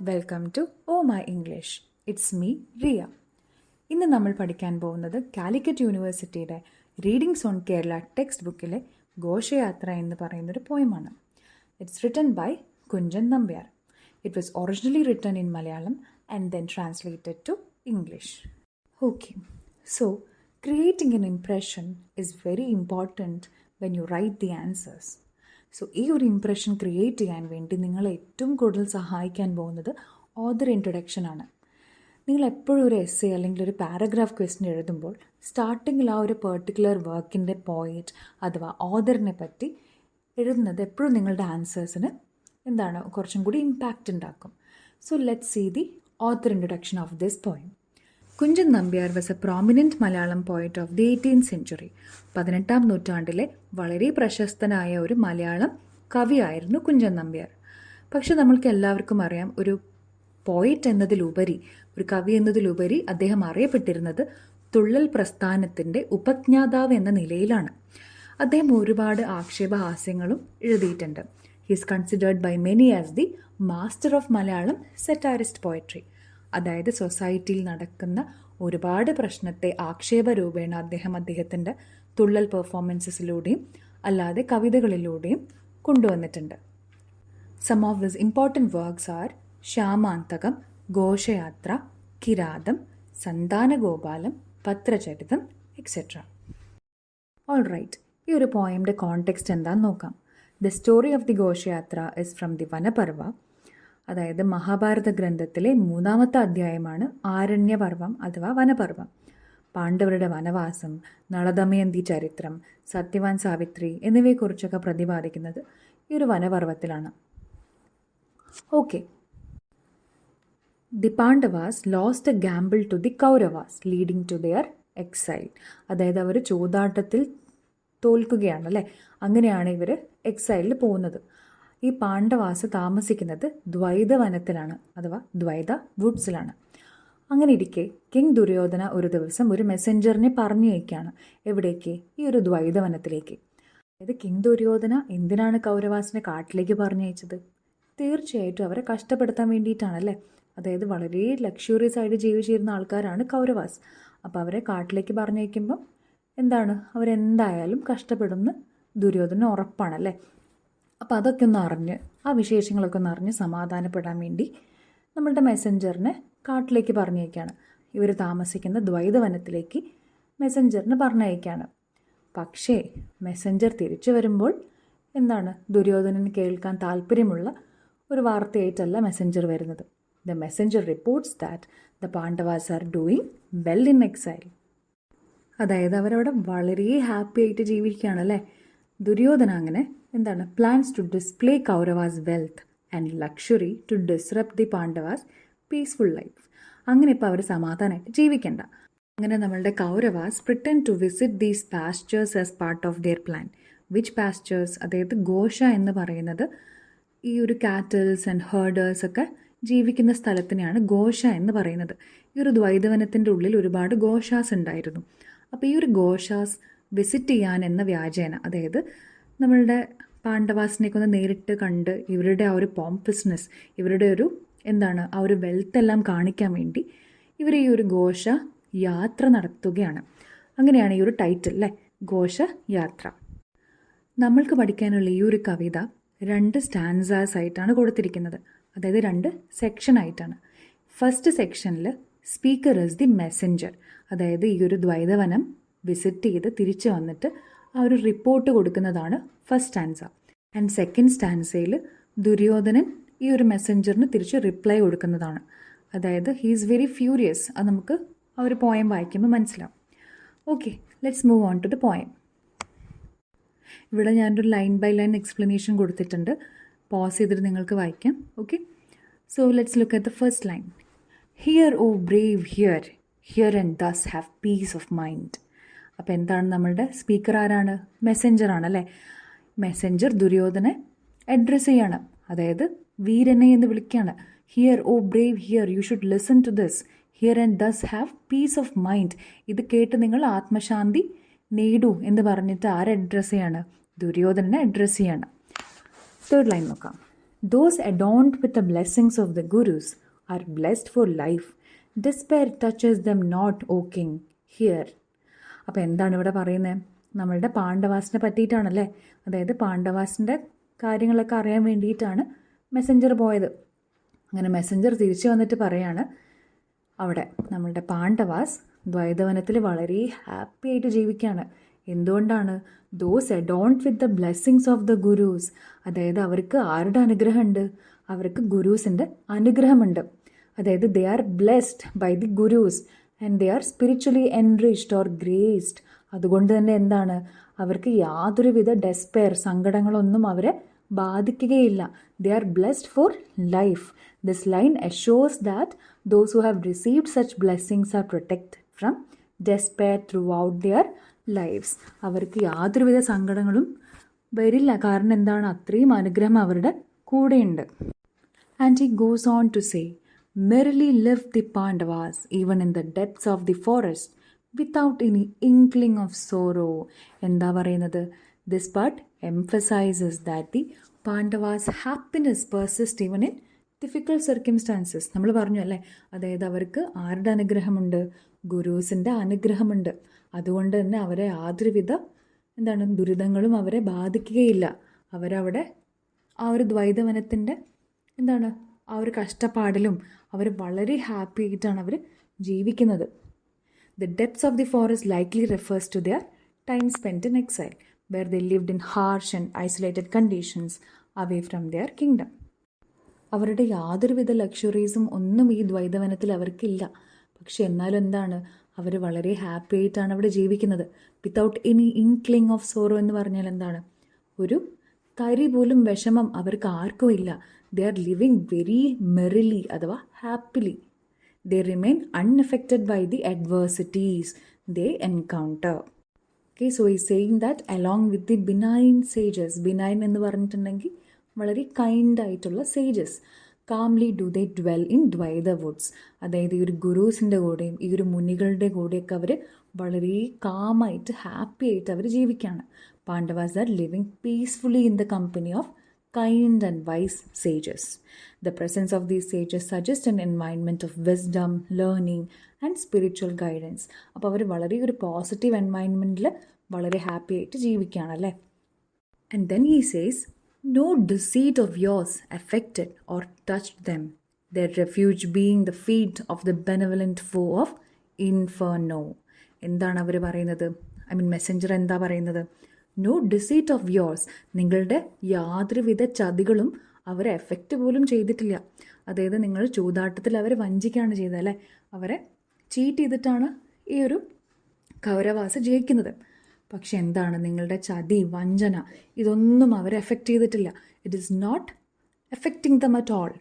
Welcome to Oh My English. It's me Riya. ഇന്ന് നമ്മൾ പഠിക്കാൻ പോകുന്നത് കാലിക്കറ്റ് യൂണിവേഴ്സിറ്റിയുടെ റീഡിങ്സ് ഓൺ കേരള ടെക്സ്റ്റ് ബുക്കിലെ ഘോഷയാത്ര എന്ന് പറയുന്നൊരു പോയമാണ്. It's written by Kunchan Nambiar. It was originally written in Malayalam and then translated to English. Okay, so creating an impression is very important when you write the answers. So ഈ ഒരു ഇംപ്രഷൻ ക്രിയേറ്റ് ചെയ്യാൻ വേണ്ടി നിങ്ങളെ ഏറ്റവും കൂടുതൽ സഹായിക്കാൻ പോകുന്നത് ഓഥർ ഇൻട്രൊഡക്ഷനാണ്. നിങ്ങൾ എപ്പോഴും ഒരു എസ്സേ അല്ലെങ്കിൽ ഒരു പാരഗ്രാഫ് ക്വസ്റ്റ്യൻ എഴുതുമ്പോൾ സ്റ്റാർട്ടിങ്ങിൽ ആ ഒരു പെർട്ടിക്കുലർ വർക്കിൻ്റെ പോയിന്റ് അഥവാ ഓഥറിനെ പറ്റി എഴുതുന്നത് എപ്പോഴും നിങ്ങളുടെ ആൻസേഴ്സിന് കുറച്ചും കൂടി ഇമ്പാക്റ്റ് ഉണ്ടാക്കും. So let's see the author introduction of this poem. Kunchan Nambiar was a prominent Malayalam poet of the 18th century. 18ാം നൂറ്റാണ്ടിലെ വളരെ പ്രശസ്തനായ ഒരു മലയാളം കവിയായിരുന്നു കുഞ്ചൻ നമ്പ്യാർ. പക്ഷെ നമ്മൾക്ക് എല്ലാവർക്കും അറിയാം, ഒരു പോയറ്റ് എന്നതിലുപരി, ഒരു കവി എന്നതിലുപരി അദ്ദേഹം അറിയപ്പെട്ടിരുന്നത് തുള്ളൽ പ്രസ്ഥാനത്തിൻ്റെ ഉപജ്ഞാതാവ് എന്ന നിലയിലാണ്. അദ്ദേഹം ഒരുപാട് ആക്ഷേപഹാസ്യങ്ങളും എഴുതിയിട്ടുണ്ട്. He is considered by many as the master of Malayalam satirist poetry. അതായത് സൊസൈറ്റിയിൽ നടക്കുന്ന ഒരുപാട് പ്രശ്നത്തെ ആക്ഷേപരൂപേണ അദ്ദേഹത്തിൻ്റെ തുള്ളൽ പെർഫോമൻസസിലൂടെയും അല്ലാതെ കവിതകളിലൂടെയും കൊണ്ടുവന്നിട്ടുണ്ട്. Some of his important works are Syamantakam, Ghoshayatra, Kiratham, Santhanagopalam, Patracharitam etcetera. All right, ഈ ഒരു പോയമിൻ്റെ കോണ്ടെക്സ്റ്റ് എന്താണെന്ന് നോക്കാം. The story of the Ghoshayatra is from the Vanaparva. അതായത് മഹാഭാരത ഗ്രന്ഥത്തിലെ 3ാമത്തെ അധ്യായമാണ് ആരണ്യപർവം അഥവാ വനപർവം. പാണ്ഡവരുടെ വനവാസം, നളദമയന്തി ചരിത്രം, സത്യവാൻ സാവിത്രി എന്നിവയെക്കുറിച്ചൊക്കെ പ്രതിപാദിക്കുന്നത് ഈ ഒരു വനപർവത്തിലാണ്. Okay, the Pandavas lost a gamble to the Kauravas leading to their exile. അതായത് അവർ ചൂതാട്ടത്തിൽ തോൽക്കുകയാണ് അല്ലേ. അങ്ങനെയാണ് ഇവർ എക്സൈലിൽ പോകുന്നത്. ഈ പാണ്ഡവാസ് താമസിക്കുന്നത് ദ്വൈത വനത്തിലാണ് അഥവാ ദ്വൈത വുഡ്സിലാണ്. അങ്ങനെ ഇരിക്കെ കിങ് ദുര്യോധന ഒരു ദിവസം ഒരു മെസ്സഞ്ചറിനെ പറഞ്ഞയക്കുകയാണ്. എവിടേക്ക്? ഈ ഒരു ദ്വൈത വനത്തിലേക്ക്. അതായത് കിങ് ദുര്യോധന എന്തിനാണ് കൗരവാസിനെ കാട്ടിലേക്ക് പറഞ്ഞയച്ചത്? തീർച്ചയായിട്ടും അവരെ കഷ്ടപ്പെടുത്താൻ വേണ്ടിയിട്ടാണല്ലേ. അതായത് വളരെ ലക്ഷറിയസ് ആയിട്ട് ജീവിച്ചിരുന്ന ആൾക്കാരാണ് കൗരവാസ്. അപ്പോൾ അവരെ കാട്ടിലേക്ക് പറഞ്ഞയക്കുമ്പം അവരെന്തായാലും കഷ്ടപ്പെടുമെന്ന് ദുര്യോധന ഉറപ്പാണല്ലേ. അപ്പോൾ അതൊക്കെ ഒന്ന് അറിഞ്ഞ്, ആ വിശേഷങ്ങളൊക്കെ ഒന്ന് അറിഞ്ഞ് സമാധാനപ്പെടാൻ വേണ്ടി നമ്മളുടെ മെസ്സഞ്ചറിനെ കാട്ടിലേക്ക് പറഞ്ഞയക്കുകയാണ്. ഇവർ താമസിക്കുന്ന ദ്വൈതവനത്തിലേക്ക് മെസ്സഞ്ചറിന് പറഞ്ഞയക്കുകയാണ്. പക്ഷേ മെസ്സഞ്ചർ തിരിച്ചു വരുമ്പോൾ ദുര്യോധനന് കേൾക്കാൻ താല്പര്യമുള്ള ഒരു വാർത്തയായിട്ടല്ല മെസ്സഞ്ചർ വരുന്നത്. The messenger reports that the Pandavas are doing well in exile. അതായത് അവരവിടെ വളരെ ഹാപ്പി ആയിട്ട് ജീവിക്കുകയാണല്ലേ. ദുര്യോധന അങ്ങനെ plans to display Kauravas wealth and luxury to disrupt the Pandavas peaceful life. അങ്ങനെ ഇപ്പോൾ അവർ സമാധാനമായിട്ട് ജീവിക്കണ്ട. അങ്ങനെ നമ്മളുടെ Kauravas pretend to visit these pastures as part of their plan. Which pastures? അതായത് ഘോഷ എന്ന് പറയുന്നത് ഈ ഒരു കാറ്റൽസ് ആൻഡ് ഹേർഡേഴ്സ് ഒക്കെ ജീവിക്കുന്ന സ്ഥലത്തിനെയാണ് ഘോഷ എന്ന് പറയുന്നത്. ഈ ഒരു ദ്വൈതവനത്തിൻ്റെ ഉള്ളിൽ ഒരുപാട് ഘോഷാസ് ഉണ്ടായിരുന്നു. അപ്പോൾ ഈ ഒരു ഘോഷാസ് വിസിറ്റ് ചെയ്യാൻ എന്ന വ്യാജേന, അതായത് നമ്മളുടെ പാണ്ഡവാസിനെയൊക്കെ ഒന്ന് നേരിട്ട് കണ്ട് ഇവരുടെ ആ ഒരു പോംപസ്നെസ്, ഇവരുടെ ഒരു ആ ഒരു വെൽത്ത് എല്ലാം കാണിക്കാൻ വേണ്ടി ഇവർ ഈ ഒരു ഘോഷ യാത്ര നടത്തുകയാണ്. അങ്ങനെയാണ് ഈ ഒരു ടൈറ്റിൽ അല്ലേ, ഘോഷ യാത്ര. നമ്മൾക്ക് പഠിക്കാനുള്ള ഈ ഒരു കവിത 2 സ്റ്റാൻസാസ് ആയിട്ടാണ് കൊടുത്തിരിക്കുന്നത്. അതായത് 2 സെക്ഷനായിട്ടാണ്. ഫസ്റ്റ് സെക്ഷനിൽ സ്പീക്കർ ഈസ് ദി മെസ്സഞ്ചർ. അതായത് ഈ ഒരു ദ്വൈതവനം വിസിറ്റ് ചെയ്ത് തിരിച്ചു വന്നിട്ട് ആ ഒരു റിപ്പോർട്ട് കൊടുക്കുന്നതാണ് ഫസ്റ്റ് സ്റ്റാൻസ. ആൻഡ് സെക്കൻഡ് സ്റ്റാൻസയിൽ ദുര്യോധനൻ ഈ ഒരു മെസ്സഞ്ചറിന് തിരിച്ച് റിപ്ലൈ കൊടുക്കുന്നതാണ്. അതായത് ഹീ ഈസ് വെരി ഫ്യൂരിയസ്. അത് നമുക്ക് ആ ഒരു പോയം വായിക്കുമ്പോൾ മനസ്സിലാവും. Okay, let's move on to the poem. ഇവിടെ ഞാനൊരു ലൈൻ ബൈ ലൈൻ എക്സ്പ്ലനേഷൻ കൊടുത്തിട്ടുണ്ട്. പോസ് ചെയ്തിട്ട് നിങ്ങൾക്ക് വായിക്കാം. Okay, so let's look at the first line. Hear O brave hear and thus have peace of mind. അപ്പോൾ എന്താണ് നമ്മളുടെ സ്പീക്കർ? ആരാണ്? മെസ്സഞ്ചർ ആണല്ലേ. മെസ്സഞ്ചർ ദുര്യോധനെ അഡ്രസ്സ് ചെയ്യാണ്. അതായത് വീരനെ എന്ന് വിളിക്കുകയാണ്. Hear O brave you should listen to this. Hear and thus have peace of mind. ഇത് കേട്ട് നിങ്ങൾ ആത്മശാന്തി നേടൂ എന്ന് പറഞ്ഞിട്ട് ആരെ അഡ്രസ്സ് ചെയ്യാണ്? ദുര്യോധനെ അഡ്രസ്സ് ചെയ്യാണ്. തേർഡ് ലൈൻ നോക്കാം. Those adorned with the blessings of the Gurus are blessed for life. Despair touches them not, O king. Here. അപ്പോൾ എന്താണ് ഇവിടെ പറയുന്നത്? നമ്മളുടെ പാണ്ഡവാസിനെ പറ്റിയിട്ടാണല്ലേ. അതായത് പാണ്ഡവാസിൻ്റെ കാര്യങ്ങളൊക്കെ അറിയാൻ വേണ്ടിയിട്ടാണ് മെസ്സഞ്ചർ പോയത്. അങ്ങനെ മെസ്സഞ്ചർ തിരിച്ചു വന്നിട്ട് പറയാണ്, അവിടെ നമ്മളുടെ പാണ്ഡവാസ് ദ്വൈതവനത്തിൽ വളരെ ഹാപ്പി ആയിട്ട് ജീവിക്കുകയാണ്. എന്തുകൊണ്ടാണ്? Those adorned with the blessings of the gurus. അതായത് അവർക്ക് ആരുടെ അനുഗ്രഹമുണ്ട്? അവർക്ക് ഗുരൂസിൻ്റെ അനുഗ്രഹമുണ്ട്. അതായത് they are blessed by the gurus and they are spiritually enriched or graced. അതുകൊണ്ട് തന്നെ എന്താണ്, അവർക്ക് യാതൊരുവിധ ഡെസ്പെയർ, സങ്കടങ്ങളൊന്നും അവരെ ബാധിക്കുകയില്ല. They are blessed for life. This line assures that those who have received such blessings are protected from despair throughout their lives. അവർക്ക് യാതൊരുവിധ സങ്കടങ്ങളും വരില്ല. കാരണം എന്താണ്? അത്രയും അനുഗ്രഹം അവരുടെ കൂടെയുണ്ട്. And he goes on to say, merrily lived the Pandavas even in the depths of the forest without any inkling of sorrow. എന്താ പറയുന്നത്? This part emphasizes that the Pandavas' happiness persists even in difficult circumstances. നമ്മൾ പറഞ്ഞു അല്ലേ, അതായത് അവർക്ക് ആരുടെ അനുഗ്രഹമുണ്ട്? ഗുരൂസിൻ്റെ അനുഗ്രഹമുണ്ട്. അതുകൊണ്ട് തന്നെ അവരെ യാതൊരുവിധ ദുരിതങ്ങളും അവരെ ബാധിക്കുകയില്ല. അവരവിടെ ആ ഒരു ദ്വൈതവനത്തിൻ്റെ ആ ഒരു കഷ്ടപ്പാടിലും അവർ വളരെ ഹാപ്പി ആയിട്ടാണ് അവർ ജീവിക്കുന്നത്. The depths of the forest likely refers to their time spent in exile where they lived in harsh and isolated conditions away from their kingdom. അവരുടെ യാതൊരുവിധ ലക്ഷറീസും ഒന്നും ഈ ദ്വൈതവനത്തിൽ അവർക്കില്ല. പക്ഷെ എന്നാലും എന്താണ്, അവർ വളരെ ഹാപ്പി ആയിട്ടാണ് അവിടെ ജീവിക്കുന്നത്. വിത്തൗട്ട് എനി ഇൻക്ലിങ് ഓഫ് സോറോ എന്ന് പറഞ്ഞാൽ എന്താണ്? ഒരു തരി പോലും വിഷമം അവർക്ക് ആർക്കും ഇല്ല. They are living very merrily അഥവാ happily. They remain unaffected by the adversities they encounter. Okay, so ഈ saying that along with the benign sages. Benign എന്ന് പറഞ്ഞിട്ടുണ്ടെങ്കിൽ വളരെ കൈൻഡായിട്ടുള്ള sages. Calmly do they dwell in Dvaita woods. അതായത് ഈ ഒരു ഗുരൂസിൻ്റെ കൂടെയും ഈ ഒരു മുനികളുടെ കൂടെയൊക്കെ അവർ വളരെ കാമായിട്ട് ഹാപ്പി ആയിട്ട് അവർ ജീവിക്കുകയാണ്. Pandavas are living peacefully in the company of kind and wise sages. The presence of these sages suggests an environment of wisdom, learning and spiritual guidance. അപ്പോൾ അവർ വളരെ ഒരു പോസിറ്റീവ് എൻവയൺമെൻറ്റിൽ വളരെ ഹാപ്പി ആയിട്ട് ജീവിക്കുകയാണല്ലേ. And then he says, no deceit of yours affected or touched them, their refuge being the feet of the benevolent foe of inferno. എന്താണ് അവർ പറയുന്നത്? Messenger എന്താ പറയുന്നത്? No deceit of yours. നിങ്ങളുടെ യാതൊരുവിധ ചതികളും അവരെ എഫക്റ്റ് പോലും ചെയ്തിട്ടില്ല. അതായത് നിങ്ങൾ ചൂതാട്ടത്തിൽ അവരെ വഞ്ചിക്കുകയാണ് ചെയ്തത് അല്ലേ. അവരെ ചീറ്റ് ചെയ്തിട്ടാണ് ഈ ഒരു കൗരവാസ് ജയിക്കുന്നത്. പക്ഷെ എന്താണ്, നിങ്ങളുടെ ചതി, വഞ്ചന ഇതൊന്നും അവരെ എഫക്റ്റ് ചെയ്തിട്ടില്ല. It is not affecting them at all.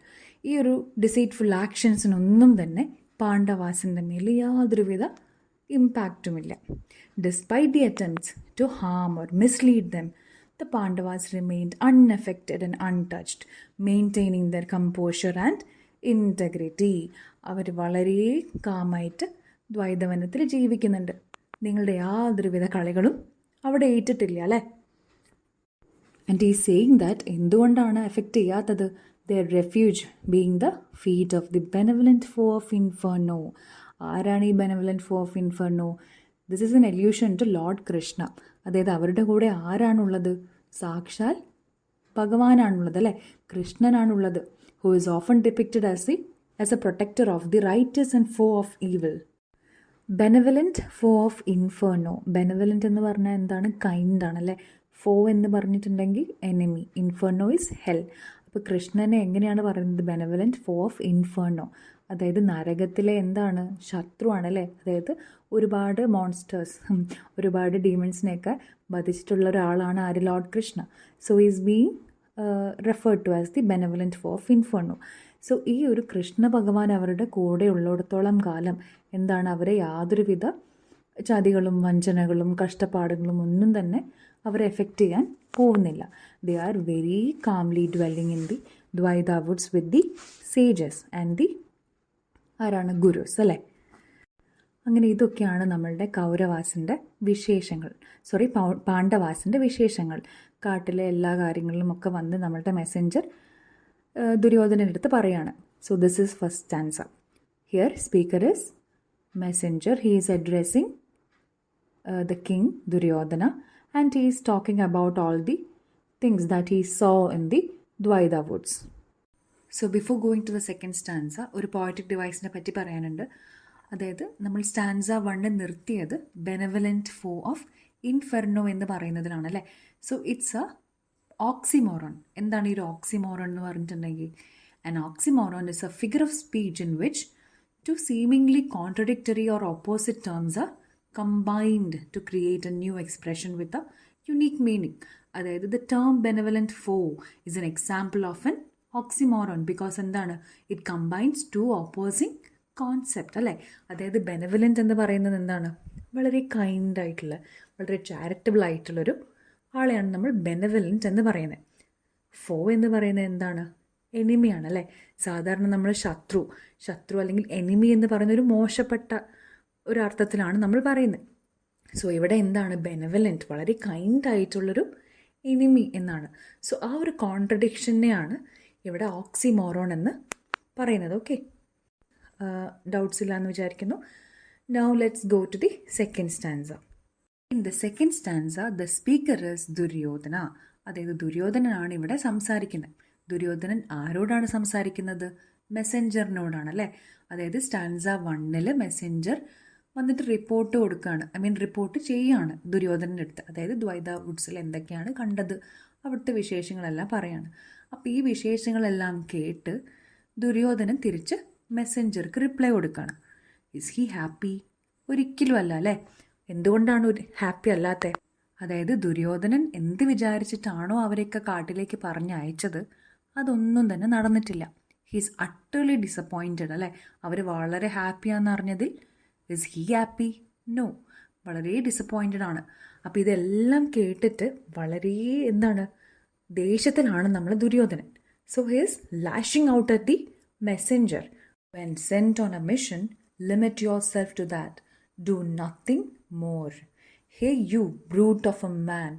ഈ ഒരു ഡിസീറ്റ്ഫുൾ ആക്ഷൻസിനൊന്നും തന്നെ പാണ്ഡവാസിൻ്റെ മേൽ യാതൊരുവിധ ഇമ്പാക്റ്റുമില്ല. Despite the attempts to harm or mislead them, the Pandavas remained unaffected and untouched, maintaining their composure and integrity. അവർ വളരെ കാമായിട്ട് ദ്വൈതവനത്തിൽ ജീവിക്കുന്നുണ്ട്. നിങ്ങളുടെ യാതൊരുവിധ കളികളും അവിടെ ഏറ്റിട്ടില്ല അല്ലേ. ആൻഡ് ഈ സേയിങ് ദാറ്റ് എന്തുകൊണ്ടാണ് എഫക്റ്റ് ചെയ്യാത്തത്? their refuge being the feet of the benevolent foe of inferno. ആരാണ് ഈ benevolent foe of inferno? This is an allusion to Lord Krishna. അതായത് അവരുടെ കൂടെ ആരാണുള്ളത്? സാക്ഷാൽ ഭഗവാനാണുള്ളത് അല്ലേ, കൃഷ്ണനാണുള്ളത്. who is often depicted as a protector of the righteous and foe of evil. ബെനവലൻറ്റ് foe of ഇൻഫേർണോ. ബെനവലൻറ്റ് എന്ന് പറഞ്ഞാൽ എന്താണ്? കൈൻഡ് ആണല്ലേ. ഫോ എന്ന് പറഞ്ഞിട്ടുണ്ടെങ്കിൽ എനിമി. ഇൻഫേർണോ is hell. അപ്പോൾ കൃഷ്ണനെ എങ്ങനെയാണ് പറയുന്നത്? ബെനവലൻറ്റ് ഫോ ഓഫ് ഇൻഫേർണോ. അതായത് നരകത്തിലെ എന്താണ്? ശത്രുവാണല്ലേ. അതായത് ഒരുപാട് മോൺസ്റ്റേഴ്സ്, ഒരുപാട് ഡീമൺസിനെയൊക്കെ വധിച്ചിട്ടുള്ള ഒരാളാണ് ആര്? Lord Krishna. So is being referred to as the benevolent foe of ഇൻഫേർണോ. So ഈ ഒരു കൃഷ്ണ ഭഗവാൻ അവരുടെ കൂടെ ഉള്ളിടത്തോളം കാലം എന്താണ്, അവരെ യാതൊരുവിധ ചതികളും വഞ്ചനകളും കഷ്ടപ്പാടുകളും ഒന്നും തന്നെ അവരെ എഫക്റ്റ് ചെയ്യാൻ പോകുന്നില്ല. They are very calmly dwelling in the Dvaita woods with the sages and the ആരാണ്? ഗുരുസ് അല്ലേ. അങ്ങനെ ഇതൊക്കെയാണ് നമ്മളുടെ കൗരവാസിൻ്റെ വിശേഷങ്ങൾ. പാണ്ഡവാസിൻ്റെ വിശേഷങ്ങൾ. കാട്ടിലെ എല്ലാ കാര്യങ്ങളിലും ഒക്കെ വന്ന് നമ്മളുടെ മെസ്സഞ്ചർ ദുര്യോധനൻ്റെ അടുത്ത് പറയാണ്. So this is first stanza. Here speaker is Messenger. He is addressing the king Duryodhana, and he is talking about all the things that he saw in the Dvaida woods. So before going to the second stanza, ഒരു poetic device-നെ പറ്റി പറയാനുണ്ട്. അതായത് നമ്മൾ stanza 1 നിർത്തിയത് ബെനവലൻറ്റ് foe of inferno എന്ന് പറയുന്നതിലാണ് അല്ലേ. So it's A oxymoron. എന്താണ് ഈ ഒരു ഓക്സിമോറോൺ എന്ന് പറഞ്ഞിട്ടുണ്ടെങ്കിൽ, an oxymoron is a figure of speech in which two seemingly contradictory or opposite terms are combined to create a new expression with a unique meaning. അതായത് the term benevolent foe is an example of an oxymoron because എന്താണ്, it combines two opposing concept അല്ലേ. അതായത് ബെനവലൻറ്റ് എന്ന് പറയുന്നത് എന്താണ്, വളരെ kind ആയിട്ടുള്ള, വളരെ ചാരിറ്റബിൾ ആയിട്ടുള്ളൊരു ആളെയാണ് നമ്മൾ ബെനവലൻറ്റ് എന്ന് പറയുന്നത്. ഫോ എന്ന് പറയുന്നത് എന്താണ്, എനിമിയാണ് അല്ലേ. സാധാരണ നമ്മൾ ശത്രു അല്ലെങ്കിൽ എനിമി എന്ന് പറയുന്ന ഒരു മോശപ്പെട്ട ഒരു അർത്ഥത്തിലാണ് നമ്മൾ പറയുന്നത്. സോ ഇവിടെ എന്താണ്, ബെനവലൻറ്റ്, വളരെ കൈൻഡ് ആയിട്ടുള്ളൊരു എനിമി എന്നാണ്. സോ ആ ഒരു കോൺട്രഡിക്ഷനെയാണ് ഇവിടെ ഓക്സിമോറോൺ എന്ന് പറയുന്നത്. ഓക്കെ, ഡൗട്ട്സ് ഇല്ല എന്ന് വിചാരിക്കുന്നു. Now let's go to the second stanza. In the second stanza the speaker is Duryodhana. അതായത് ദുര്യോധനനാണ് ഇവിടെ സംസാരിക്കുന്നത്. ദുര്യോധനൻ ആരോടാണ് സംസാരിക്കുന്നത്, മെസ്സഞ്ചറിനോടാണ് അല്ലേ. അതായത് സ്റ്റാൻസ 1 മെസ്സഞ്ചർ വന്നിട്ട് റിപ്പോർട്ട് കൊടുക്കുകയാണ്, റിപ്പോർട്ട് ചെയ്യുകയാണ് ദുര്യോധനൻ്റെ അടുത്ത്. അതായത് ദ്വൈത വുഡ്സിൽ എന്തൊക്കെയാണ് കണ്ടത്, അവിടുത്തെ വിശേഷങ്ങളെല്ലാം പറയാണ്. അപ്പോൾ ഈ വിശേഷങ്ങളെല്ലാം കേട്ട് ദുര്യോധനൻ തിരിച്ച് മെസ്സഞ്ചർക്ക് റിപ്ലൈ കൊടുക്കുകയാണ്. Is he happy? ഒരിക്കലും അല്ല അല്ലേ. എന്തുകൊണ്ടാണ് ഹാപ്പി അല്ലാത്തത്? അതായത് ദുര്യോധനൻ എന്ത് വിചാരിച്ചിട്ടാണോ അവരെയൊക്കെ കാട്ടിലേക്ക് പറഞ്ഞയച്ചത് അതൊന്നും തന്നെ നടന്നിട്ടില്ല. ഹീസ് അട്ടർലി ഡിസപ്പോയിൻറ്റഡ് അല്ലേ. അവർ വളരെ ഹാപ്പിയാണെന്ന് അറിഞ്ഞതിൽ ഇസ് ഹി ഹാപ്പി? നോ, വളരെ ഡിസപ്പോയിൻറ്റഡ് ആണ്. അപ്പോൾ ഇതെല്ലാം കേട്ടിട്ട് വളരെ ദേഷ്യത്തിലാണ് നമ്മൾ ദുര്യോധനൻ. So he is lashing out at the messenger. When sent on a mission, limit yourself to that, do nothing more. Hey you brute of a man,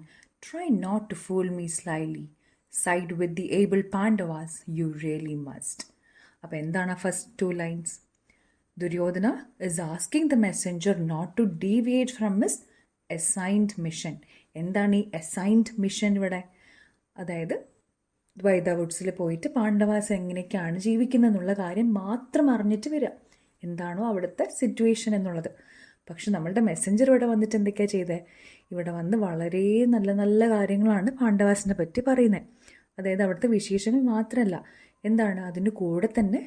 try not to fool me slyly, side with the able Pandavas, you really must. അപ്പോൾ എന്താണ് ആ first 2 lines? Duryodhana is asking the messenger not to deviate from his assigned mission. എന്താണ് ഈ assigned mission ഇവിടെ? അതായത് ദ്വൈത വുഡ്സിൽ പോയിട്ട് പാണ്ഡവാസ് എങ്ങനെയൊക്കെയാണ് ജീവിക്കുന്നതെന്നുള്ള കാര്യം മാത്രം അറിഞ്ഞിട്ട് വരിക, എന്താണോ അവിടുത്തെ സിറ്റുവേഷൻ എന്നുള്ളത്. പക്ഷെ നമ്മളുടെ മെസ്സഞ്ചർ ഇവിടെ വന്നിട്ട് എന്തൊക്കെയാണ് ചെയ്തത്? ഇവിടെ വന്ന് വളരെ നല്ല നല്ല കാര്യങ്ങളാണ് പാണ്ഡവാസിനെ പറ്റി പറയുന്നത്. അതായത് അവിടുത്തെ വിശേഷങ്ങൾ മാത്രമല്ല, അതിൻ്റെ കൂടെ തന്നെ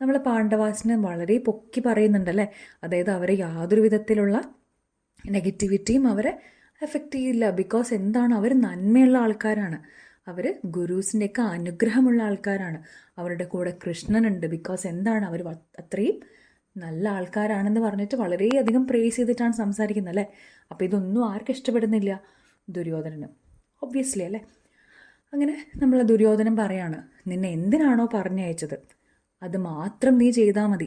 നമ്മൾ പാണ്ഡവാസിനെ വളരെ പൊക്കി പറയുന്നുണ്ടല്ലേ. അതായത് അവരെ യാതൊരു വിധത്തിലുള്ള നെഗറ്റിവിറ്റിയും അവരെ എഫക്റ്റ് ചെയ്യില്ല. ബിക്കോസ് അവർ നന്മയുള്ള ആൾക്കാരാണ്, അവർ ഗുരുസിൻ്റെയൊക്കെ അനുഗ്രഹമുള്ള ആൾക്കാരാണ്. അവരുടെ കൂടെ കൃഷ്ണനുണ്ട്. ബിക്കോസ് അവർ അത്രയും നല്ല ആൾക്കാരാണെന്ന് പറഞ്ഞിട്ട് വളരെയധികം പ്രേസ് ചെയ്തിട്ടാണ് സംസാരിക്കുന്നത് അല്ലേ. അപ്പോൾ ഇതൊന്നും ആർക്കും ഇഷ്ടപ്പെടുന്നില്ല, ദുര്യോധനനും ഒബ്വിയസ്ലി അല്ലേ. അങ്ങനെ നമ്മൾ ദുര്യോധനൻ പറയാണ്, നിന്നെ എന്തിനാണോ പറഞ്ഞയച്ചത് അത് മാത്രം നീ ചെയ്താൽ മതി,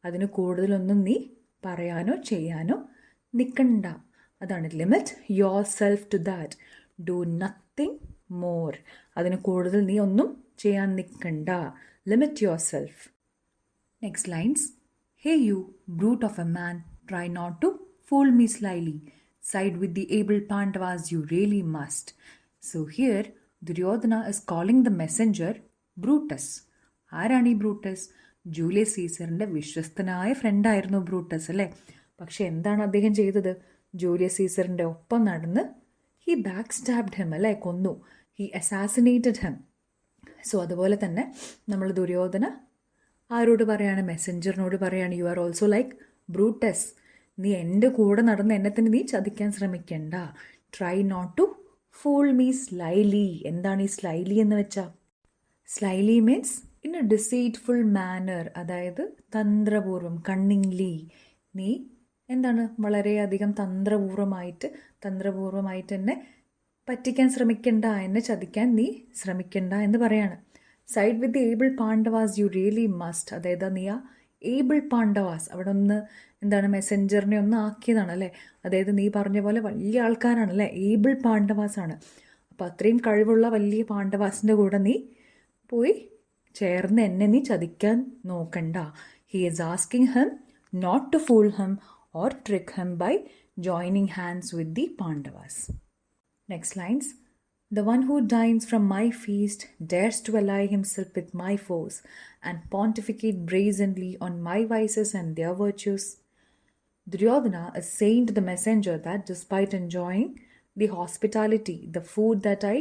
അതിന് കൂടുതലൊന്നും നീ പറയാനോ ചെയ്യാനോ നിൽക്കണ്ട. അതാണ് limit yourself to that, do nothing more. അതിന് കൂടുതൽ നീ ഒന്നും ചെയ്യാൻ നിൽക്കണ്ട, limit yourself. Next lines, hey you brute of a man, try not to fool me slyly, side with the able Pandavas, you really must. So here Duryodhana is calling the messenger Brutus. ആരാണ് ഈ Brutus? Julius സീസറിൻ്റെ വിശ്വസ്തനായ ഫ്രണ്ടായിരുന്നു Brutus അല്ലേ. പക്ഷെ എന്താണ് അദ്ദേഹം ചെയ്തത്? Julius സീസറിൻ്റെ ഒപ്പം നടന്ന് ഹി ബാക്ക് സ്റ്റാബ്ഡ് ഹെം അല്ലേ, കൊന്നു. He assassinated hem. സോ അതുപോലെ തന്നെ നമ്മൾ ദുര്യോധന ആരോട് പറയാണ്? മെസ്സഞ്ചറിനോട് പറയാണ്, you are also like Brutus. നീ എൻ്റെ കൂടെ നടന്ന് എന്നെ തന്നെ നീ ചതിക്കാൻ ശ്രമിക്കണ്ട. Try not to fool me slyly. എന്താണ് ഈ സ്ലൈലി എന്ന് വെച്ചാൽ? Slyly means in a deceitful manner, അതായത് തന്ത്രപൂർവം, കണ്ണിങ്ലി. നീ വളരെയധികം തന്ത്രപൂർവമായിട്ട് എന്നെ പറ്റിക്കാൻ ശ്രമിക്കണ്ട, എന്നെ ചതിക്കാൻ നീ ശ്രമിക്കണ്ട എന്ന് പറയാണ്. Side with the able Pandavas, you really must. അതായത് നീ ആ ഏബിൾ പാണ്ഡവാസ് അവിടെ ഒന്ന് മെസ്സഞ്ചറിനെ ഒന്ന് ആക്കിയതാണ് അല്ലേ. അതായത് നീ പറഞ്ഞ പോലെ വലിയ ആൾക്കാരാണല്ലേ, ഏബിൾ പാണ്ഡവാസാണ്. അപ്പോൾ അത്രയും കഴിവുള്ള വലിയ പാണ്ഡവാസിൻ്റെ കൂടെ നീ പോയി ചേർന്ന് എന്നെ നീ ചതിക്കാൻ നോക്കണ്ട. He is asking him not to fool him or trick him by joining hands with the Pandavas. Next lines. The one who dines from my feast dares to ally himself with my foes and pontificate brazenly on my vices and their virtues. Duryodhana is saying to the messenger that despite enjoying the hospitality, the food that I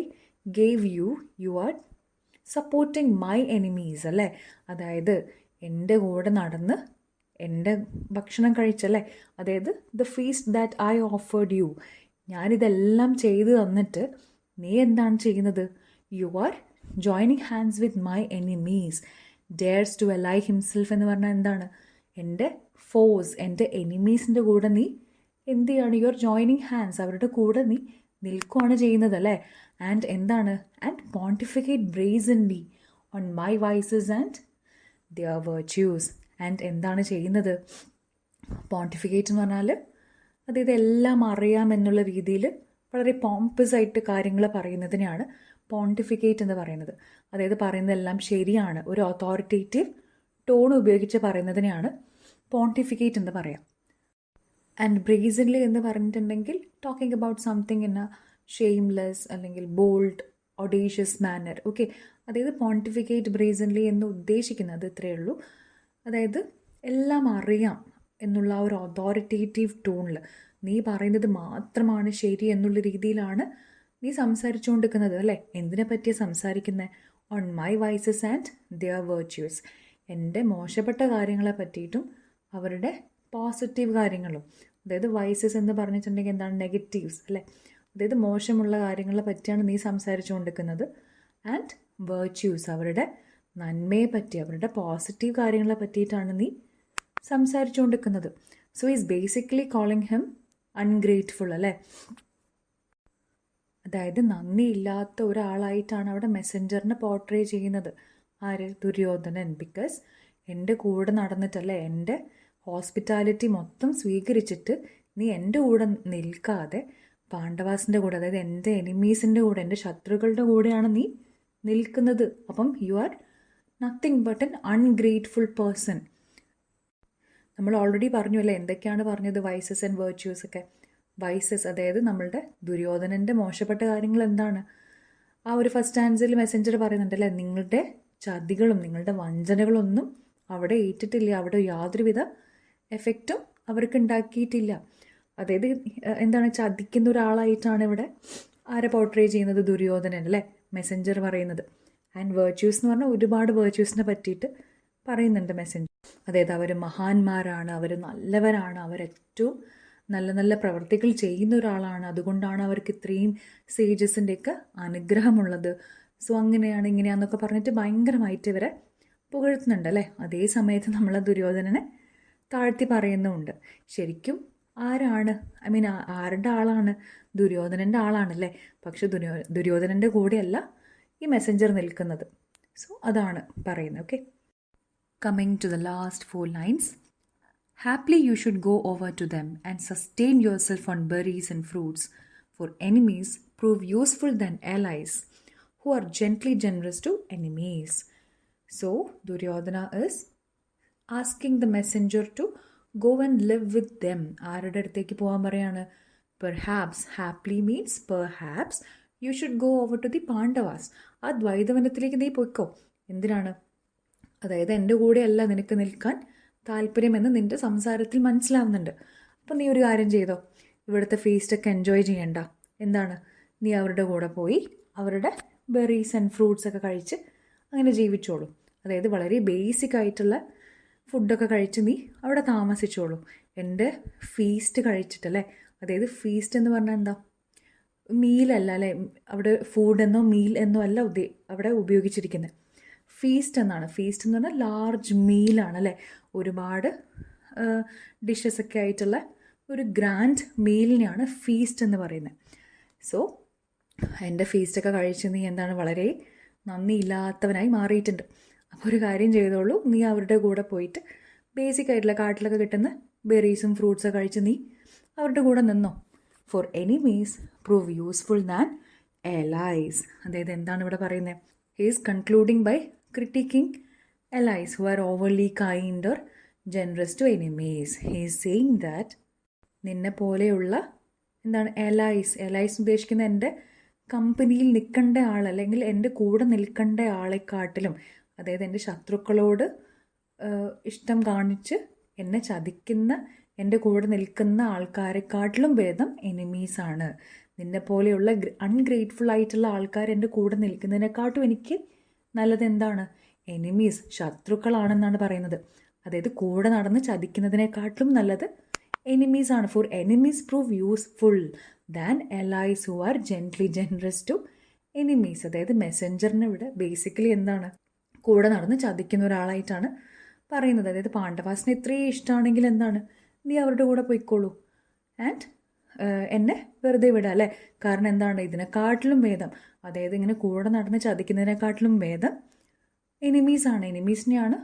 gave you, you are supporting my enemies അല്ലേ. അതായത് എൻ്റെ കൂടെ നടന്ന് എൻ്റെ ഭക്ഷണം കഴിച്ചല്ലേ, അതായത് the feast that I offered you, ഞാനിതെല്ലാം ചെയ്തു തന്നിട്ട് നീ എന്താണ് ചെയ്യുന്നത്? You are joining hands with my enemies. Dares to ally himself എന്ന് പറഞ്ഞാൽ എന്താണ്? എൻ്റെ ഫോഴ്സ്, എൻ്റെ എനിമീസിൻ്റെ കൂടെ നീ എന്ത് ചെയ്യാണ്? യു ആർ ജോയിനിങ് ഹാൻഡ്സ്, അവരുടെ കൂടെ നീ നിൽക്കുകയാണ് ചെയ്യുന്നത് അല്ലേ. ആൻഡ് എന്താണ്? And pontificate brazenly on my vices and their virtues. And എന്താണ് ചെയ്യുന്നത്? പോണ്ടിഫിക്കേറ്റ് എന്ന് പറഞ്ഞാൽ അതായത് എല്ലാം അറിയാമെന്നുള്ള രീതിയിൽ വളരെ പോംപസ് ആയിട്ട് കാര്യങ്ങൾ പറയുന്നതിനെയാണ് പോണ്ടിഫിക്കേറ്റ് എന്ന് പറയുന്നത്. അതായത് പറയുന്നതെല്ലാം ശരിയാണ്, ഒരു അതോറിറ്റേറ്റീവ് ടോൺ ഉപയോഗിച്ച് പറയുന്നതിനെയാണ് പോണ്ടിഫിക്കേറ്റ് എന്ന് പറയാം. ആൻഡ് ബ്രേസൻലി എന്ന് പറഞ്ഞിട്ടുണ്ടെങ്കിൽ talking about something in A Shameless അല്ലെങ്കിൽ ബോൾഡ് ഒഡേഷ്യസ് മാനർ. ഓക്കെ, അതായത് പോണ്ടിഫിക്കേറ്റ് ബ്രേസൻലി എന്ന് ഉദ്ദേശിക്കുന്നത് ഇത്രയേ ഉള്ളൂ. അതായത് എല്ലാം അറിയാം എന്നുള്ള ആ ഒരു അതോറിറ്റേറ്റീവ് ടോണിൽ നീ പറയുന്നത് മാത്രമാണ് ശരി എന്നുള്ള രീതിയിലാണ് നീ സംസാരിച്ചുകൊണ്ടിരിക്കുന്നത് അല്ലേ. എന്തിനെ പറ്റിയാണ് സംസാരിക്കുന്നത്? On my vices and their virtues, എൻ്റെ മോശപ്പെട്ട കാര്യങ്ങളെ പറ്റിയിട്ടും അവരുടെ പോസിറ്റീവ് കാര്യങ്ങളും. അതായത് വൈസസ് എന്ന് പറഞ്ഞിട്ടുണ്ടെങ്കിൽ എന്താണ്? നെഗറ്റീവ്സ് അല്ലേ. അതായത് മോശമുള്ള കാര്യങ്ങളെ പറ്റിയാണ് നീ സംസാരിച്ചുകൊണ്ടിരിക്കുന്നത്. ആൻഡ് വെർച്യൂസ്, അവരുടെ നന്മയെ പറ്റി, അവരുടെ പോസിറ്റീവ് കാര്യങ്ങളെ പറ്റിയിട്ടാണ് നീ സംസാരിച്ചുകൊണ്ടിരിക്കുന്നത്. So is basically calling him ungrateful അല്ലേ. അതായത് നന്ദിയില്ലാത്ത ഒരാളായിട്ടാണ് അവിടെ മെസ്സഞ്ചറിനെ പോർട്രേ ചെയ്യുന്നത്. ആര്? ദുര്യോധനൻ. ബിക്കോസ് എൻ്റെ കൂടെ നടന്നിട്ടല്ലേ, എൻ്റെ ഹോസ്പിറ്റാലിറ്റി മൊത്തം സ്വീകരിച്ചിട്ട് നീ എൻ്റെ കൂടെ നിൽക്കാതെ പാണ്ഡവാസിൻ്റെ കൂടെ, അതായത് എൻ്റെ എനിമീസിൻ്റെ കൂടെ, എൻ്റെ ശത്രുക്കളുടെ കൂടെയാണ് നീ നിൽക്കുന്നത്. അപ്പം you are nothing but N ungrateful person. നമ്മൾ ഓൾറെഡി പറഞ്ഞു അല്ലേ എന്തൊക്കെയാണ് പറഞ്ഞത്? വൈസസ് ആൻഡ് വെർച്യൂസ് ഒക്കെ. വൈസസ് അതായത് നമ്മളുടെ ദുര്യോധനൻ്റെ മോശപ്പെട്ട കാര്യങ്ങൾ എന്താണ്? ആ ഒരു ഫസ്റ്റ് ആൻസറിൽ മെസ്സഞ്ചർ പറയുന്നുണ്ടല്ലേ, നിങ്ങളുടെ ചതികളും നിങ്ങളുടെ വഞ്ചനകളൊന്നും അവിടെ ഏറ്റിട്ടില്ല, അവിടെ യാതൊരുവിധ എഫക്റ്റും അവർക്ക് ഉണ്ടാക്കിയിട്ടില്ല. അതായത് എന്താണ്? ചതിക്കുന്ന ഒരാളായിട്ടാണ് ഇവിടെ ആരെ പോർട്രേ ചെയ്യുന്നത്? ദുര്യോധനൻ അല്ലേ, മെസ്സഞ്ചർ പറയുന്നത്. ആൻഡ് വേർച്യൂസ് എന്ന് പറഞ്ഞാൽ ഒരുപാട് വേർച്യൂസിനെ പറ്റിയിട്ട് പറയുന്നുണ്ട് മെസ്സഞ്ചർ. അതായത് അവർ മഹാന്മാരാണ്, അവർ നല്ലവരാണ്, അവരേറ്റവും നല്ല നല്ല പ്രവർത്തികൾ ചെയ്യുന്ന ഒരാളാണ്, അതുകൊണ്ടാണ് അവർക്ക് ഇത്രയും സേജസിൻ്റെയൊക്കെ അനുഗ്രഹമുള്ളത്. സോ അങ്ങനെയാണ് ഇങ്ങനെയാണെന്നൊക്കെ പറഞ്ഞിട്ട് ഭയങ്കരമായിട്ട് ഇവരെ പുകഴ്ത്തുന്നുണ്ട് അല്ലേ. അതേ സമയത്ത് നമ്മൾ ദുര്യോധനനെ താഴ്ത്തി പറയുന്നുമുണ്ട്. ശരിക്കും ആരാണ്? ഐ മീൻ ആരുടെ ആളാണ്? ദുര്യോധനൻ്റെ ആളാണല്ലേ. പക്ഷെ ദുര്യോധനൻ്റെ കൂടെയല്ല ഈ മെസ്സഞ്ചർ നിൽക്കുന്നത്. സോ അതാണ് പറയുന്നത്. Okay, coming to the last 4 lines. Happily you should go over to them and sustain yourself on berries and fruits, for enemies prove useful than allies, who are gently generous to enemies. So Duryodhana is asking the messenger to go and live with them. ആരുടെ അടുത്തേക്ക് പോകാൻ പറയാണ്? Perhaps, happily means perhaps you should go over to the Pandavas. ആ ദ്വൈതവനത്തിലേക്ക് നീ പോയിക്കോ. എന്തിനാണ്? അതായത് എൻ്റെ കൂടെയല്ല നിനക്ക് നിൽക്കാൻ താല്പര്യമെന്ന് നിൻ്റെ സംസാരത്തിൽ മനസ്സിലാവുന്നുണ്ട്. അപ്പം നീ ഒരു കാര്യം ചെയ്തോ, ഇവിടുത്തെ ഫീസ്റ്റൊക്കെ എൻജോയ് ചെയ്യണ്ട. എന്താണ്? നീ അവരുടെ കൂടെ പോയി അവരുടെ ബെറീസ് ആൻഡ് ഫ്രൂട്ട്സ് ഒക്കെ കഴിച്ച് അങ്ങനെ ജീവിച്ചോളൂ. അതായത് വളരെ ബേസിക് ആയിട്ടുള്ള ഫുഡൊക്കെ കഴിച്ച് നീ അവിടെ താമസിച്ചോളൂ. എൻ്റെ ഫീസ്റ്റ് കഴിച്ചിട്ടല്ലേ. അതായത് ഫീസ്റ്റ് എന്ന് പറഞ്ഞാൽ എന്താ? മീലല്ല അല്ലേ, അവിടെ ഫുഡ് എന്നോ മീൽ എന്നോ അല്ല അവിടെ ഉപയോഗിച്ചിരിക്കുന്നത്. ഫീസ്റ്റ് എന്നാണ്. ഫീസ്റ്റ് എന്ന് പറഞ്ഞാൽ ലാർജ് മീലാണ് അല്ലേ, ഒരുപാട് ഡിഷസൊക്കെ ആയിട്ടുള്ള ഒരു ഗ്രാൻഡ് മീലിനെയാണ് ഫീസ്റ്റ് എന്ന് പറയുന്നത്. സോ എൻ്റെ ഫീസ്റ്റൊക്കെ കഴിച്ച് നീ എന്താണ് വളരെ നന്ദിയില്ലാത്തവനായി മാറിയിട്ടുണ്ട്. അപ്പോൾ ഒരു കാര്യം ചെയ്തോളൂ, നീ അവരുടെ കൂടെ പോയിട്ട് ബേസിക് ആയിട്ടുള്ള കാട്ടിലൊക്കെ കിട്ടുന്ന ബെറീസും ഫ്രൂട്ട്സൊക്കെ കഴിച്ച് നീ അവരുടെ കൂടെ നിന്നോ. For enemies prove useful than allies. അതായത് എന്താണ് ഇവിടെ പറയുന്നത്? He is concluding by critiquing allies who are overly kind or generous to enemies. He is saying that നിന്നെ പോലെയുള്ള എന്താണ് എലൈസ് ഉദ്ദേശിക്കുന്ന എൻ്റെ കമ്പനിയിൽ നിൽക്കേണ്ട ആൾ, അല്ലെങ്കിൽ എൻ്റെ കൂടെ നിൽക്കേണ്ട ആളെക്കാട്ടിലും, അതായത് എൻ്റെ ശത്രുക്കളോട് ഇഷ്ടം കാണിച്ച് എന്നെ ചതിക്കുന്ന എൻ്റെ കൂടെ നിൽക്കുന്ന ആൾക്കാരെക്കാട്ടിലും ഭേദം എനിമീസാണ്. നിന്നെ പോലെയുള്ള അൺഗ്രേറ്റ്ഫുൾ ആയിട്ടുള്ള ആൾക്കാർ എൻ്റെ കൂടെ നിൽക്കുന്നതിനെക്കാട്ടും എനിക്ക് നല്ലത് എന്താണ്? എനിമീസ്, ശത്രുക്കളാണെന്നാണ് പറയുന്നത്. അതായത് കൂടെ നടന്ന് ചതിക്കുന്നതിനെക്കാട്ടിലും നല്ലത് എനിമീസാണ്. For enemies prove useful than allies who are gently generous to enemies. അതായത് മെസ്സഞ്ചറിന് ഇവിടെ ബേസിക്കലി എന്താണ്? കൂടെ നടന്ന് ചതിക്കുന്ന ഒരാളായിട്ടാണ് പറയുന്നത്. അതായത് പാണ്ഡവാസിനെ ഇത്രയും ഇഷ്ടമാണെങ്കിൽ എന്താണ്, നീ അവരുടെ കൂടെ പോയിക്കോളൂ, ആൻഡ് എന്നെ വെറുതെ വിടാം അല്ലേ. കാരണം എന്താണ്, ഇതിനെക്കാട്ടിലും ഭേദം, അതായത് ഇങ്ങനെ കൂടെ നടന്ന് ചതിക്കുന്നതിനെക്കാട്ടിലും ഭേദം എനിമീസാണ്. എനിമീസിനെയാണ്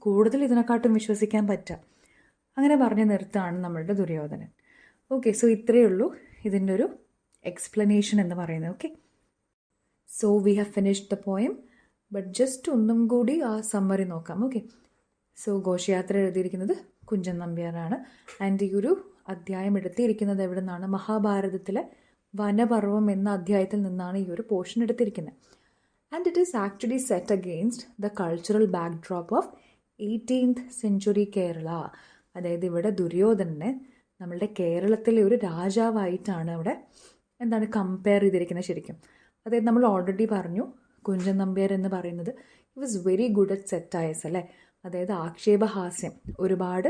കൂടുതൽ ഇതിനെക്കാട്ടും വിശ്വസിക്കാൻ പറ്റുക. അങ്ങനെ പറഞ്ഞു നിർത്താണ് നമ്മളുടെ ദുര്യോധനൻ. ഓക്കെ, സോ ഇത്രയേ ഉള്ളൂ ഇതിൻ്റെ ഒരു എക്സ്പ്ലനേഷൻ എന്ന് പറയുന്നത്. Okay, so we have finished the poem, but just ഒന്നും കൂടി ആ സമ്മറി നോക്കാം. ഓക്കെ, സോ ഘോഷയാത്ര എഴുതിയിരിക്കുന്നത് കുഞ്ചൻ നമ്പ്യാരാണ്. ആൻഡ് ഈ ഒരു അധ്യായം എടുത്തിരിക്കുന്നത് എവിടെ നിന്നാണ്? മഹാഭാരതത്തിലെ വനപർവം എന്ന അധ്യായത്തിൽ നിന്നാണ് ഈ ഒരു പോർഷൻ എടുത്തിരിക്കുന്നത്. And it is actually set against the cultural backdrop of 18th century Kerala. അതായത് ഇവിടെ ദുര്യോധനനെ നമ്മളുടെ കേരളത്തിലെ ഒരു രാജാവായിട്ടാണ് ഇവിടെ എന്താണ് കമ്പയർ ചെയ്തിരിക്കുന്നത് ശരിക്കും. അതായത് നമ്മൾ ഓൾറെഡി പറഞ്ഞു, കുഞ്ചൻ നമ്പ്യാർ എന്ന് പറയുന്നത് he was very good at satires അല്ലേ. അതായത് ആക്ഷേപഹാസ്യം ഒരുപാട്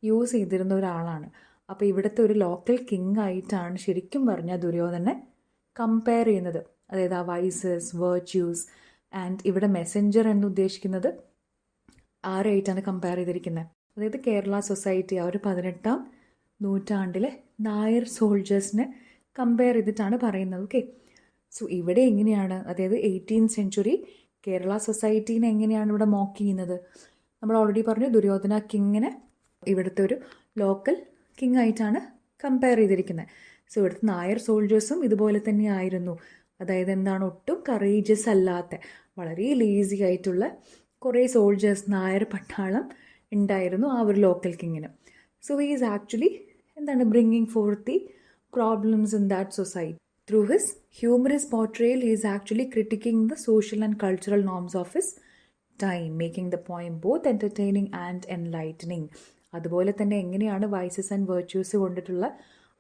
യൂസ് ചെയ്തിരുന്ന ഒരാളാണ്. അപ്പോൾ ഇവിടുത്തെ ഒരു ലോക്കൽ കിങ് ആയിട്ടാണ് ശരിക്കും പറഞ്ഞാൽ ദുര്യോധനെ കമ്പയർ ചെയ്യുന്നത്. അതായത് ആ വൈസസ്, വെർച്യൂസ്, ആൻഡ് ഇവിടെ മെസ്സഞ്ചർ എന്ന് ഉദ്ദേശിക്കുന്നത് ആരായിട്ടാണ് കമ്പയർ ചെയ്തിരിക്കുന്നത്? അതായത് കേരള സൊസൈറ്റി ആ ഒരു 18ാം നൂറ്റാണ്ടിലെ നായർ സോൾജേഴ്സിനെ കമ്പയർ ചെയ്തിട്ടാണ് പറയുന്നത്. ഓക്കെ, സോ ഇവിടെ എങ്ങനെയാണ്, അതായത് 18th century കേരള സൊസൈറ്റീനെ എങ്ങനെയാണ് ഇവിടെ മോക്ക് ചെയ്യുന്നത്? നമ്മൾ ഓൾറെഡി പറഞ്ഞു, ദുര്യോധന കിങ്ങിനെ ഇവിടുത്തെ ഒരു ലോക്കൽ കിങ് ആയിട്ടാണ് കമ്പയർ ചെയ്തിരിക്കുന്നത്. സോ ഇവിടുത്തെ നായർ സോൾജേഴ്സും ഇതുപോലെ തന്നെ ആയിരുന്നു. അതായത് എന്താണ്, ഒട്ടും കറേജസ് അല്ലാത്ത വളരെ ലേസി ആയിട്ടുള്ള കുറേ സോൾജേഴ്സ്, നായർ പട്ടാളം ഉണ്ടായിരുന്നു ആ ഒരു ലോക്കൽ കിങ്ങിന്. സോ ഹി ഈസ് ആക്ച്വലി എന്താണ് bringing forth the problems in that society. Through his humorous portrayal he is actually critiquing the social and cultural norms of his time, making the poem both entertaining and enlightening. അതുപോലെ തന്നെ എങ്ങനെയാണ് വൈസസ് and virtues കൊണ്ടിട്ടുള്ള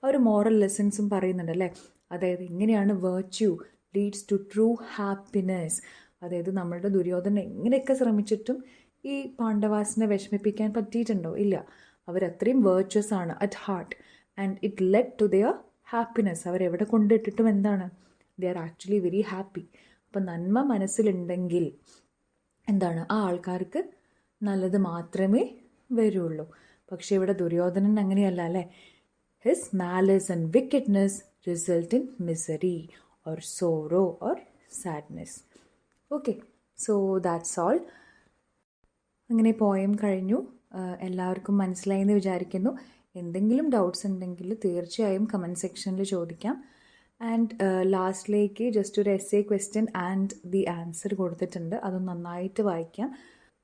ഒരു moral ലെസൺസും പറയുന്നുണ്ട് അല്ലേ. അതായത് എങ്ങനെയാണ് virtue leads to true happiness. അതായത് നമ്മളുടെ ദുര്യോധനൻ എങ്ങനെയൊക്കെ ശ്രമിച്ചിട്ടും ഈ പാണ്ഡവാസിനെ വിഷമിപ്പിക്കാൻ പറ്റിയിട്ടുണ്ടോ? ഇല്ല. അവരത്രയും വേർച്വസ് ആണ് at heart, and it led to their happiness. അവരെവിടെ കൊണ്ടിട്ടിട്ടും എന്താണ്, they are actually very happy. അപ്പം നന്മ മനസ്സിലുണ്ടെങ്കിൽ എന്താണ്, ആ ആൾക്കാർക്ക് നല്ലത് മാത്രമേ വരുള്ളൂ. പക്ഷേ ഇവിടെ ദുര്യോധനൻ അങ്ങനെയല്ല അല്ലേ. His malice and wickedness result in misery or sorrow or sadness. Okay, so that's all. അങ്ങനെ പോയം കഴിഞ്ഞു. എല്ലാവർക്കും മനസ്സിലായി എന്ന് വിചാരിക്കുന്നു. എന്തെങ്കിലും ഡൗട്ട്സ് ഉണ്ടെങ്കിൽ തീർച്ചയായും കമൻറ്റ് സെക്ഷനിൽ ചോദിക്കാം. ആൻഡ് ലാസ്റ്റിലേക്ക് ജസ്റ്റ് ഒരു essay question and the answer കൊടുത്തിട്ടുണ്ട്. അത് നന്നായിട്ട് വായിക്കാം.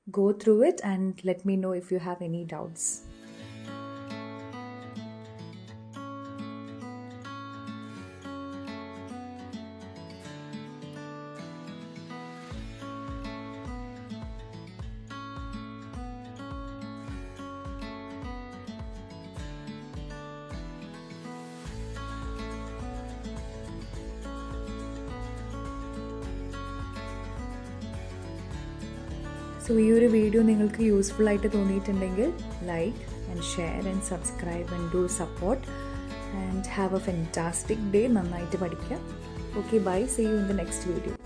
Go through it and let me know if you have any doubts. സോ ഈ ഒരു വീഡിയോ നിങ്ങൾക്ക് യൂസ്ഫുൾ ആയിട്ട് തോന്നിയിട്ടുണ്ടെങ്കിൽ like and share and subscribe and do support and have a fantastic day. നന്നായിട്ട് പഠിക്കുക. Okay, bye. See you in the next video.